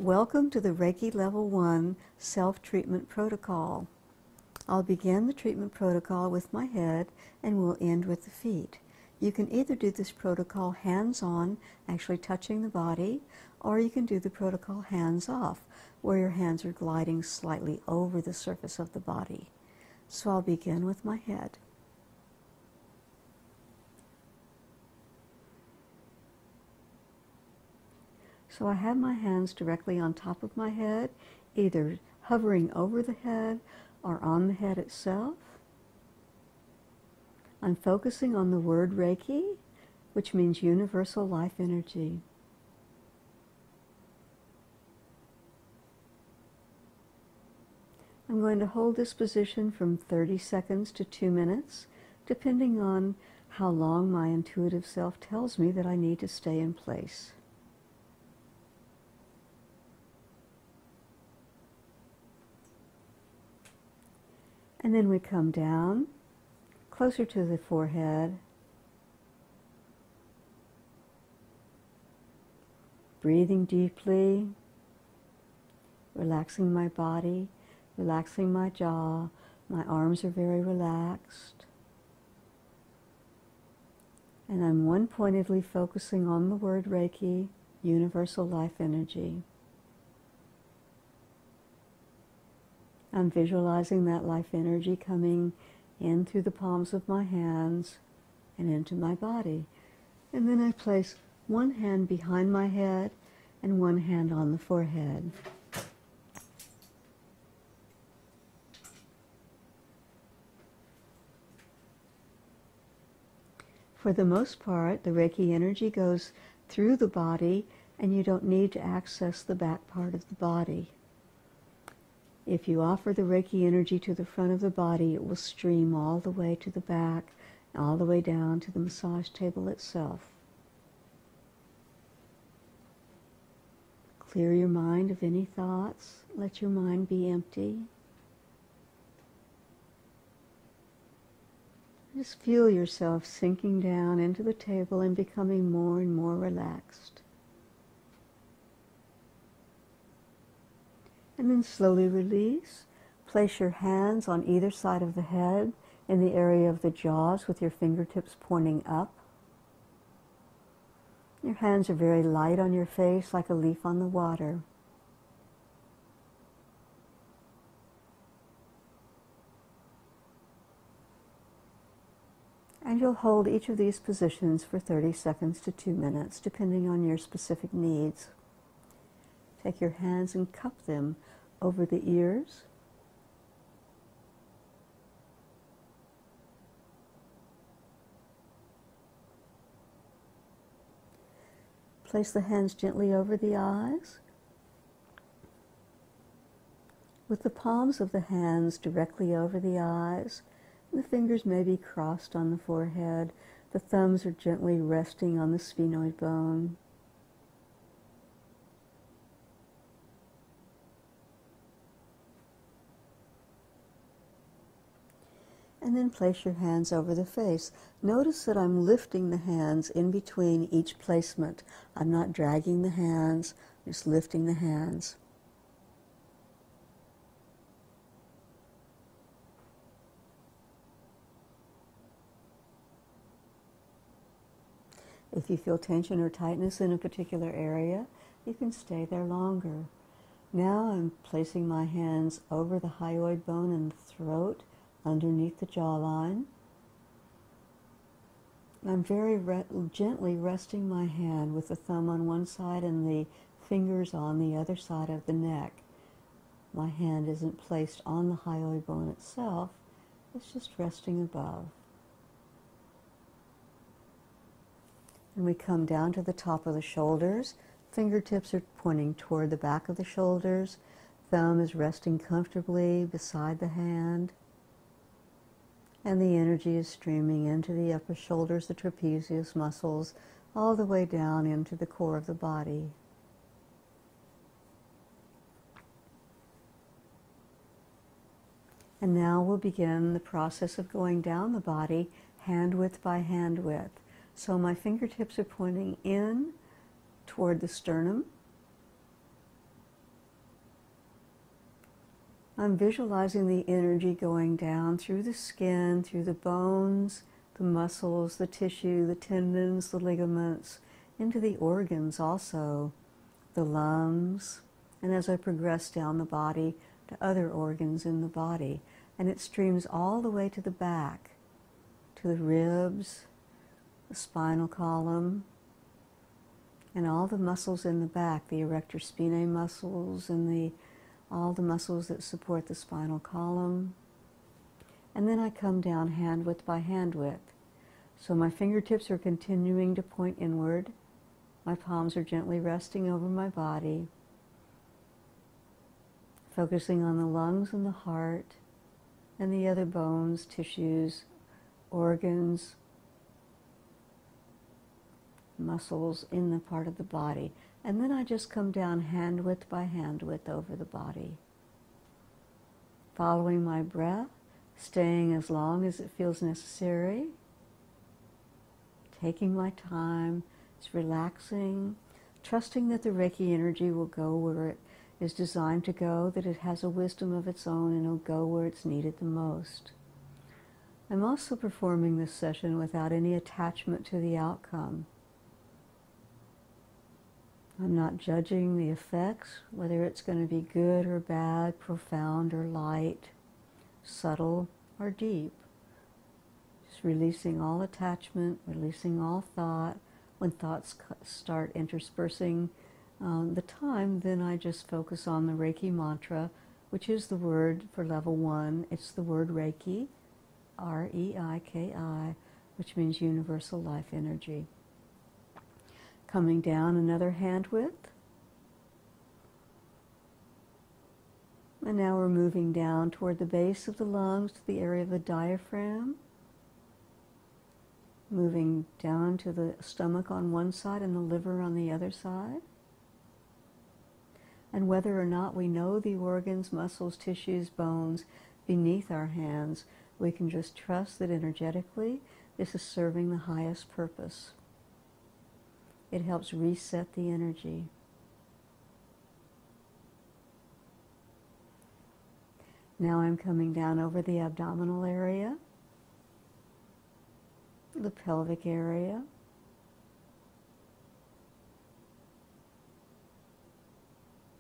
Welcome to the Reiki Level 1 Self-Treatment Protocol. I'll begin the treatment protocol with my head and we'll end with the feet. You can either do this protocol hands-on, actually touching the body, or you can do the protocol hands-off, where your hands are gliding slightly over the surface of the body. So I'll begin with my head. So I have my hands directly on top of my head, either hovering over the head or on the head itself. I'm focusing on the word Reiki, which means universal life energy. I'm going to hold this position from 30 seconds to 2 minutes, depending on how long my intuitive self tells me that I need to stay in place. And then we come down, closer to the forehead, breathing deeply, relaxing my body, relaxing my jaw. My arms are very relaxed. And I'm one-pointedly focusing on the word Reiki, universal life energy. I'm visualizing that life energy coming in through the palms of my hands and into my body. And then I place one hand behind my head and one hand on the forehead. For the most part, the Reiki energy goes through the body and you don't need to access the back part of the body. If you offer the Reiki energy to the front of the body, it will stream all the way to the back, all the way down to the massage table itself. Clear your mind of any thoughts. Let your mind be empty. Just feel yourself sinking down into the table and becoming more and more relaxed. And then slowly release. Place your hands on either side of the head in the area of the jaws with your fingertips pointing up. Your hands are very light on your face, like a leaf on the water. And you'll hold each of these positions for 30 seconds to 2 minutes, depending on your specific needs. Take your hands and cup them over the ears. Place the hands gently over the eyes, with the palms of the hands directly over the eyes. The fingers may be crossed on the forehead. The thumbs are gently resting on the sphenoid bone. And then place your hands over the face. Notice that I'm lifting the hands in between each placement. I'm not dragging the hands, I'm just lifting the hands. If you feel tension or tightness in a particular area, you can stay there longer. Now I'm placing my hands over the hyoid bone and the throat, underneath the jawline. I'm very gently resting my hand with the thumb on one side and the fingers on the other side of the neck. My hand isn't placed on the hyoid bone itself, it's just resting above. And we come down to the top of the shoulders. Fingertips are pointing toward the back of the shoulders. Thumb is resting comfortably beside the hand. And the energy is streaming into the upper shoulders, the trapezius muscles, all the way down into the core of the body. And now we'll begin the process of going down the body, hand width by hand width. So my fingertips are pointing in toward the sternum. I'm visualizing the energy going down through the skin, through the bones, the muscles, the tissue, the tendons, the ligaments, into the organs also, the lungs, and as I progress down the body to other organs in the body. And it streams all the way to the back, to the ribs, the spinal column, and all the muscles in the back, the erector spinae muscles and all the muscles that support the spinal column. And then I come down hand width by hand width. So my fingertips are continuing to point inward. My palms are gently resting over my body, focusing on the lungs and the heart and the other bones, tissues, organs, muscles in the part of the body. And then I just come down hand width by hand width over the body, following my breath, staying as long as it feels necessary, taking my time, just relaxing, trusting that the Reiki energy will go where it is designed to go, that it has a wisdom of its own and it'll go where it's needed the most. I'm also performing this session without any attachment to the outcome. I'm not judging the effects, whether it's going to be good or bad, profound or light, subtle or deep. Just releasing all attachment, releasing all thought. When thoughts start interspersing the time, then I just focus on the Reiki mantra, which is the word for level 1. It's the word Reiki, R-E-I-K-I, which means universal life energy. Coming down another hand width. And now we're moving down toward the base of the lungs to the area of the diaphragm. Moving down to the stomach on one side and the liver on the other side. And whether or not we know the organs, muscles, tissues, bones beneath our hands, we can just trust that energetically this is serving the highest purpose. It helps reset the energy. Now I'm coming down over the abdominal area, the pelvic area,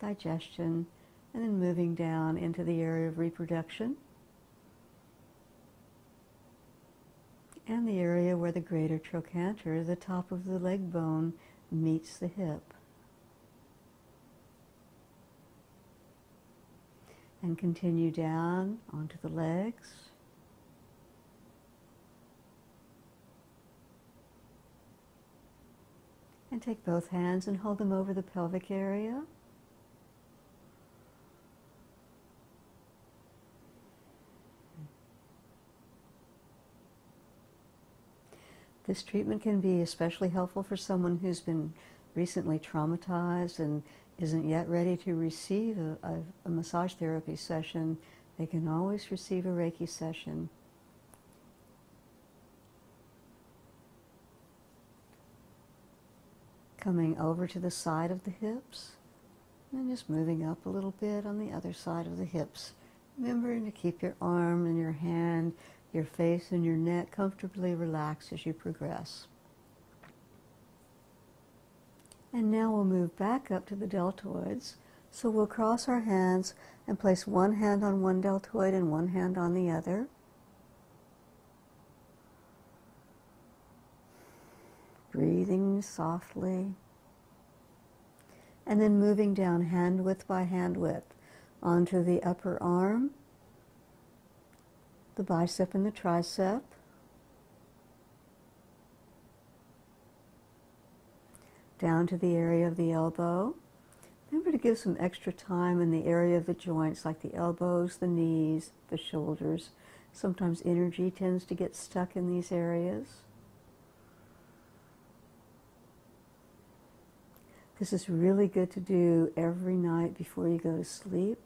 digestion, and then moving down into the area of reproduction and the area where the greater trochanter, the top of the leg bone, meets the hip. And continue down onto the legs. And take both hands and hold them over the pelvic area. This treatment can be especially helpful for someone who's been recently traumatized and isn't yet ready to receive a massage therapy session. They can always receive a Reiki session. Coming over to the side of the hips and just moving up a little bit on the other side of the hips. Remembering to keep your arm and your hand, your face and your neck comfortably relaxed as you progress. And now we'll move back up to the deltoids. So we'll cross our hands and place one hand on one deltoid and one hand on the other. Breathing softly. And then moving down hand width by hand width onto the upper arm, the bicep and the tricep, down to the area of the elbow. Remember to give some extra time in the area of the joints, like the elbows, the knees, the shoulders. Sometimes energy tends to get stuck in these areas. This is really good to do every night before you go to sleep.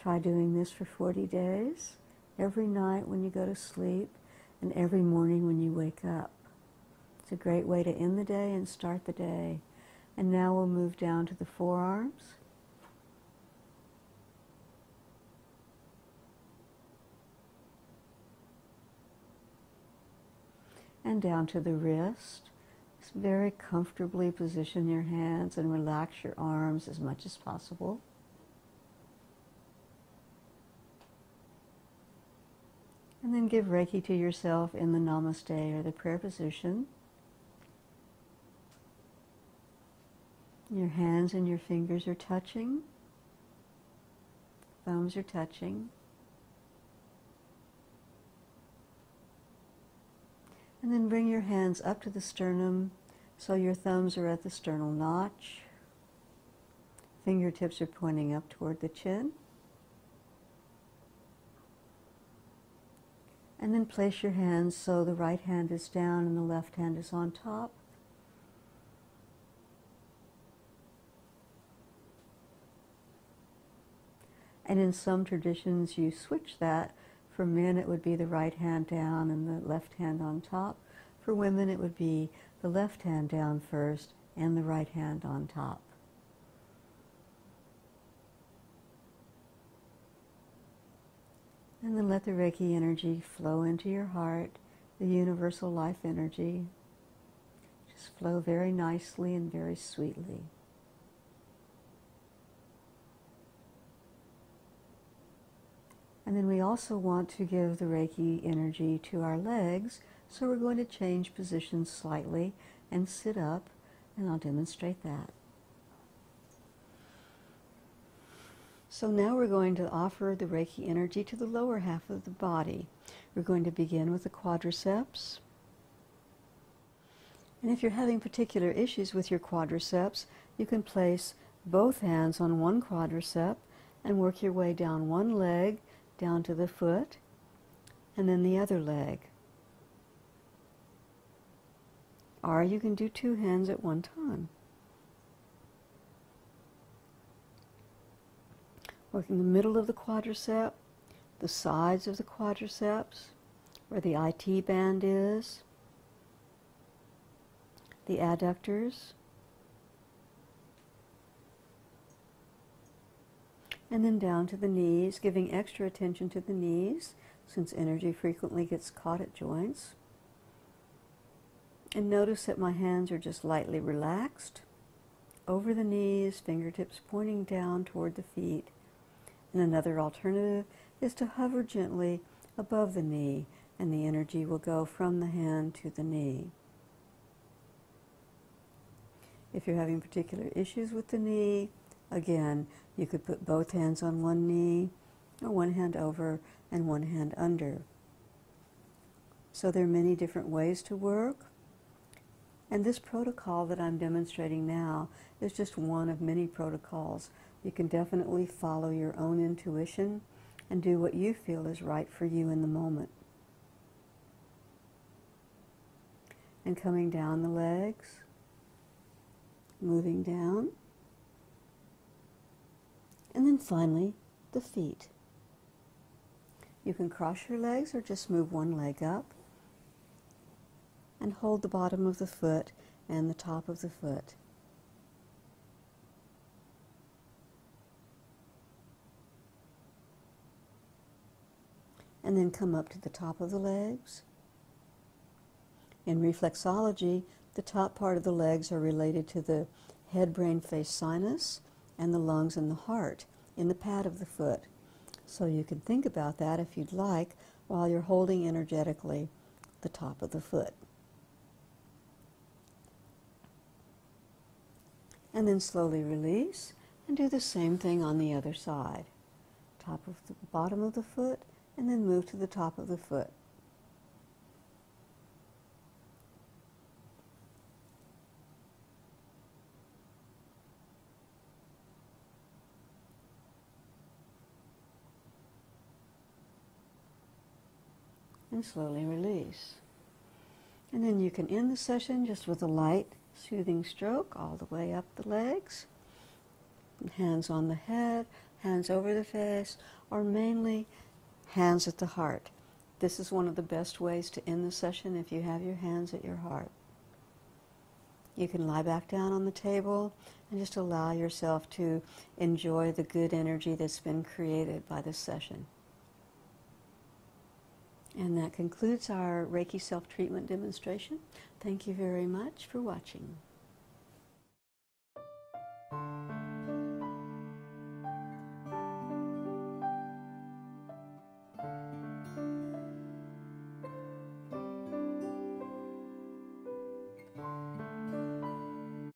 Try doing this for 40 days. Every night when you go to sleep and every morning when you wake up. It's a great way to end the day and start the day. And now we'll move down to the forearms. and down to the wrist. Just very comfortably position your hands and relax your arms as much as possible. And then give Reiki to yourself in the Namaste or the prayer position. Your hands and your fingers are touching. Thumbs are touching. And then bring your hands up to the sternum so your thumbs are at the sternal notch. Fingertips are pointing up toward the chin. And then place your hands so the right hand is down and the left hand is on top. And in some traditions you switch that. For men it would be the right hand down and the left hand on top. For women it would be the left hand down first and the right hand on top. And then let the Reiki energy flow into your heart, the universal life energy. Just flow very nicely and very sweetly. And then we also want to give the Reiki energy to our legs, so we're going to change positions slightly and sit up, and I'll demonstrate that. So now we're going to offer the Reiki energy to the lower half of the body. We're going to begin with the quadriceps. And if you're having particular issues with your quadriceps, you can place both hands on one quadricep and work your way down one leg, down to the foot, and then the other leg. Or you can do two hands at one time. Working the middle of the quadricep, the sides of the quadriceps, where the IT band is, the adductors, and then down to the knees, giving extra attention to the knees, since energy frequently gets caught at joints. And notice that my hands are just lightly relaxed, over the knees, fingertips pointing down toward the feet. And another alternative is to hover gently above the knee, and the energy will go from the hand to the knee. If you're having particular issues with the knee, again, you could put both hands on one knee, or one hand over and one hand under. So there are many different ways to work. And this protocol that I'm demonstrating now is just one of many protocols. You can definitely follow your own intuition and do what you feel is right for you in the moment. And coming down the legs, moving down, and then finally the feet. You can cross your legs or just move one leg up and hold the bottom of the foot and the top of the foot. And then come up to the top of the legs. In reflexology, the top part of the legs are related to the head, brain, face, sinus, and the lungs and the heart in the pad of the foot. So you can think about that if you'd like while you're holding energetically the top of the foot. And then slowly release and do the same thing on the other side. Top of the bottom of the foot, and then move to the top of the foot. And slowly release. And then you can end the session just with a light, soothing stroke all the way up the legs. Hands on the head, hands over the face, or mainly hands at the heart. This is one of the best ways to end the session if you have your hands at your heart. You can lie back down on the table and just allow yourself to enjoy the good energy that's been created by this session. And that concludes our Reiki self-treatment demonstration. Thank you very much for watching.